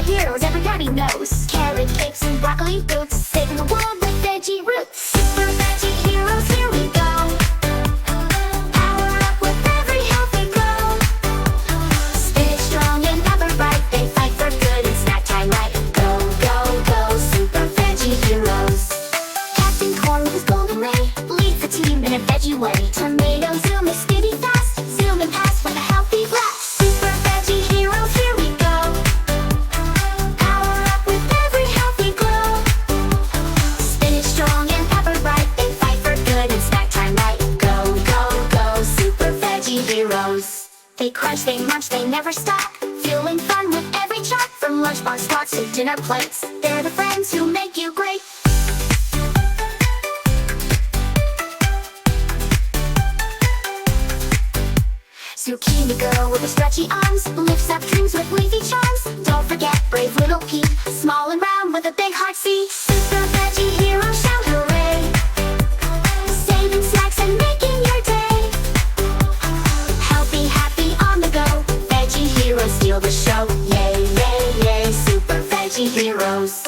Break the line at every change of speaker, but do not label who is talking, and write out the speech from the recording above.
the heroes everybody knows. Carrot cakes and broccoli roots, saving the world with veggie roots. Super veggie heroes, here we go. Power up with every healthy glow. Spinach strong and pepper bright, they fight for good and snack time right. Go, go, go, super veggie heroes. Captain Corn with his golden ray leads the team in a veggie way. Tomato zoom is speedy fast, zoom and pass with a healthy blast. Super veggie heroes, here we go. Power up with every healthy glow. Spinach strong and pepper bright, they fight for good and snack time right. Go, go, go, super veggie heroes. They crunch, they munch, they never stop, fueling fun with every chop. From lunchbox spots to dinner plates, they're the friends who make you great. Zucchini girl with her stretchy arms lifts up dreams with leafy charms. Don't forget brave little pea, small and round with a big heart. See, super veggie heroes shout hooray, saving snacks and making your day. Healthy, happy, on the go, veggie heroes steal the show. Yay, yay, yay, super veggie heroes.